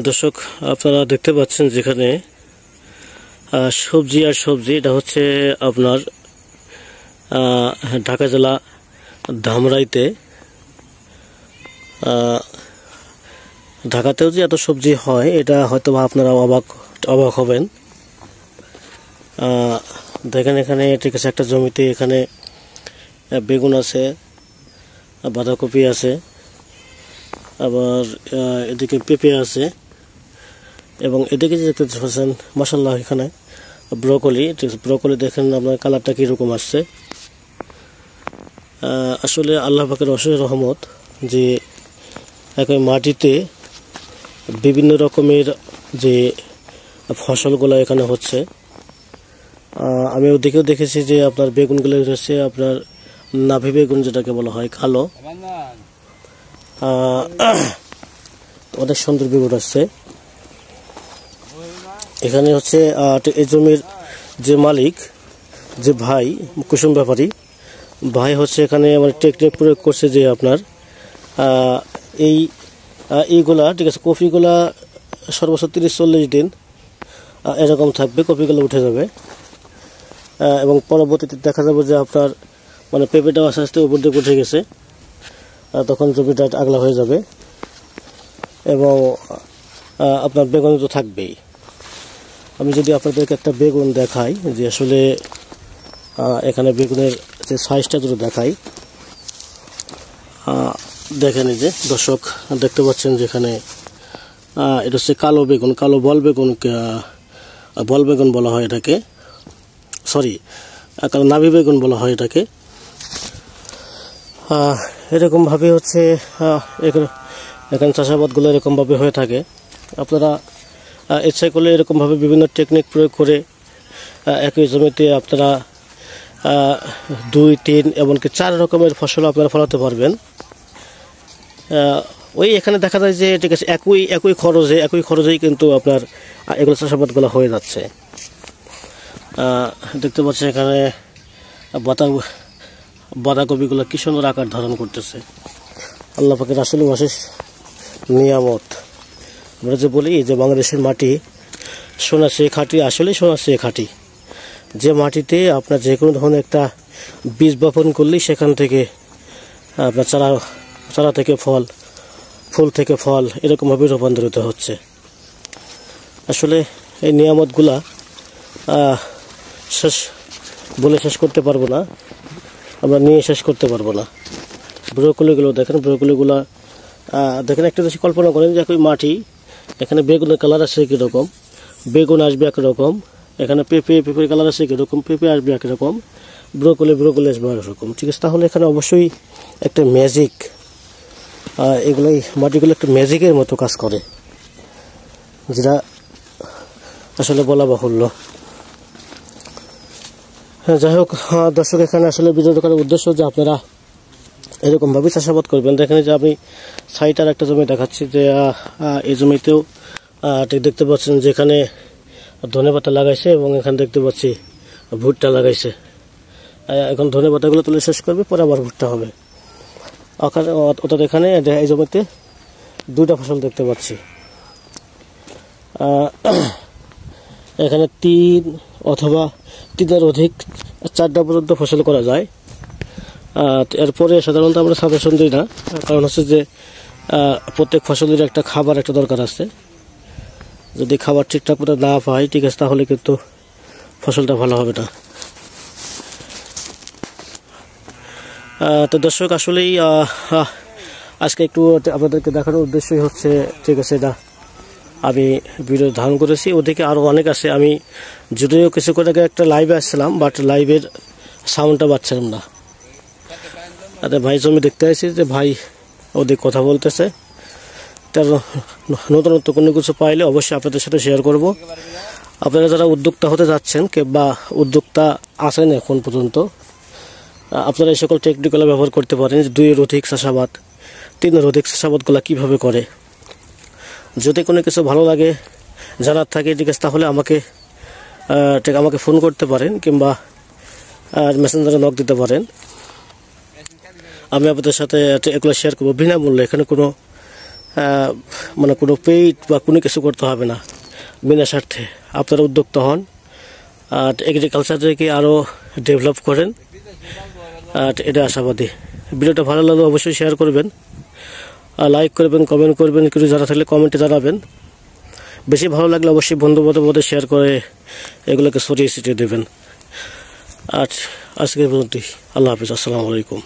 দর্শক, আপনারা দেখতে পাচ্ছেন যেখানে সবজি আর সবজি, এটা হচ্ছে আপনার ঢাকা জেলা ধামরাইতে। ঢাকাতেও যে এত সবজি হয় এটা হয়তো আপনারা অবাক হবেন। দেখেন এখানে ঠিক আছে, একটা জমিতে এখানে বেগুন আছে, বাঁধাকপি আছে, আবার এদিকে পেঁপে আছে, এবং এদিকে যে দেখতে পাচ্ছেন মাশাআল্লাহ এখানে ব্রকলি দেখেন আপনার কালারটা কীরকম আসছে। আসলে আল্লাহ পাকের অশেষ রহমত যে একই মাটিতে বিভিন্ন রকমের যে ফসলগুলো এখানে হচ্ছে। আমি ওদিকেও দেখেছি যে আপনার বেগুনগুলো হচ্ছে আপনার নাভি বেগুন, যেটাকে বলা হয় কালো, অনেক সুন্দর বেগুন আসছে এখানে। হচ্ছে এই জমির যে মালিক, যে ভাই কুসুম ব্যাপারী ভাই হচ্ছে এখানে মানে টেকনিক প্রয়োগ করছে যে আপনার এইগুলা ঠিক আছে, কপিগুলা সর্বোচ্চ 30-40 দিন এরকম থাকবে, কপিগুলো উঠে যাবে, এবং পরবর্তীতে দেখা যাবে যে আপনার মানে পেঁপেটাও আস্তে আস্তে উপর দিকে উঠে গেছে, তখন জমিটা আগলা হয়ে যাবে, এবং আপনার বেগুন তো থাকবেই। আমি যদি আপনাদেরকে একটা বেগুন দেখাই, যে আসলে এখানে বেগুনের যে সাইজটা যদি দেখাই, দেখেন এই যে দর্শক দেখতে পাচ্ছেন যেখানে এটা হচ্ছে কালো বেগুন, কালো বল বেগুন বলা হয় এটাকে, সরি কালো নাভি বেগুন বলা হয় এটাকে। এরকমভাবে হচ্ছে এখানে চাষাবাদগুলো এরকমভাবে হয়ে থাকে। আপনারা ইচ্ছা করলে এরকমভাবে বিভিন্ন টেকনিক প্রয়োগ করে একই জমিতে আপনারা 2-3 এমনকি 4 রকমের ফসল আপনারা ফলাতে পারবেন। ওই এখানে দেখা যায় যে ঠিক আছে একই খরচেই কিন্তু আপনার এগুলো চাষাবাদগুলো হয়ে যাচ্ছে। দেখতে পাচ্ছেন এখানে বাঁধাকপিগুলো কি সুন্দর আকার ধারণ করতেছে। আল্লাহ পাকের আসলে অশেষ নিয়ামত। আমরা যে বলি যে বাংলাদেশের মাটি সোনা চেয়ে খাঁটি, আসলেই সোনা চেয়ে খাঁটি। যে মাটিতে আপনার যে কোনো ধরনের একটা বীজ বপন করলেই সেখান থেকে আপনার চারা থেকে ফল, ফুল থেকে ফল এরকমভাবে রূপান্তরিত হচ্ছে। আসলে এই নিয়ামতগুলা শেষ করতে পারবো না, আমরা নিয়ে শেষ করতে পারবো না। ব্রকলিগুলো দেখেন, ব্রকলিগুলা দেখেন, একটা বেশি কল্পনা করেন যে একই মাটি, এখানে বেগুনের কালার আসছে কীরকম, বেগুন আসবে একরকম, এখানে পেঁপের কালার আসছে কীরকম, পেঁপে আসবে একরকম, ব্রকলি আসবে একরকম, ঠিক আছে। তাহলে এখানে অবশ্যই একটা ম্যাজিক, এগুলোই মাটিগুলো একটা ম্যাজিকের মতো কাজ করে, যেটা আসলে বলা বাহুল্য। হ্যাঁ, যাই হোক দর্শক, এখানে আসলে ভিডিও করার উদ্দেশ্য যে আপনারা এরকমভাবেই চাষাবাদ করবেন। দেখেন যে আমি সাইটার একটা জমি দেখাচ্ছি, যে এই জমিতেও ঠিক দেখতে পাচ্ছেন যেখানে ধনেপাতা লাগাইছে, এবং এখানে দেখতে পাচ্ছি ভুট্টা লাগাইছে। এখন ধনেপাতাগুলো তুলে শেষ করবে, পরে আবার ভুট্টা হবে। অর্থাৎ এখানে এই জমিতে 2টা ফসল দেখতে পাচ্ছি। এখানে 3 অথবা 3-এর অধিক 4টা পর্যন্ত ফসল করা যায়। এরপরে সাধারণত আমরা সাজেশন দিই না, কারণ হচ্ছে যে প্রত্যেক ফসলের একটা খাবার একটা দরকার আছে। যদি খাবার ঠিকঠাক মতো না পাই, ঠিক আছে, তাহলে কিন্তু ফসলটা ভালো হবে না। তো দর্শক, আসলেই আজকে একটু আপনাদেরকে দেখানোর উদ্দেশ্যই হচ্ছে, ঠিক আছে, এটা আমি ভিডিও ধারণ করেছি। ওদিকে আরও অনেক আছে। আমি যদিও কিছু করে আগে একটা লাইভে আসছিলাম, বাট লাইভের সাউন্ডটা পাচ্ছিলাম না। ভাই জমি দেখতে আসছি, যে ভাই ওদিকে কথা বলতেছে। তার নতুনত্ব কোনো কিছু পাইলে অবশ্যই আপনাদের সাথে শেয়ার করব। আপনারা যারা উদ্যোক্তা হতে যাচ্ছেন বা উদ্যোক্তা আছেন এখন পর্যন্ত, আপনারা এই সকল টেকনিকগুলো ব্যবহার করতে পারেন। 2-এর অধিক চাষাবাদ, 3-এর অধিক চাষাবাদগুলো কীভাবে করে। যদি কোনো কিছু ভালো লাগে, জানার থাকে, ঠিক আছে, তাহলে আমাকে ফোন করতে পারেন, কিংবা মেসেঞ্জারে নক দিতে পারেন। আমি আপনাদের সাথে এগুলো শেয়ার করবো বিনামূল্যে। এখানে কোনো মানে কোনো পেইড বা কোনো কিছু করতে হবে না, বিনা স্বার্থে আপনারা উদ্যোক্তা হন আর এগ্রিকালচারকে আরও ডেভেলপ করেন, আর এটা আশাবাদী। ভিডিওটা ভালো লাগলে অবশ্যই শেয়ার করবেন, লাইক করবেন, কমেন্ট করবেন, কিছু জানা থাকলে কমেন্টে জানাবেন। বেশি ভালো লাগলে অবশ্যই বন্ধু বান্ধবের মধ্যে শেয়ার করে এগুলোকে ছড়িয়ে ছিটিয়ে দেবেন। আর আজকের পর্যন্তই, আল্লাহ হাফিজ, আসসালামু আলাইকুম।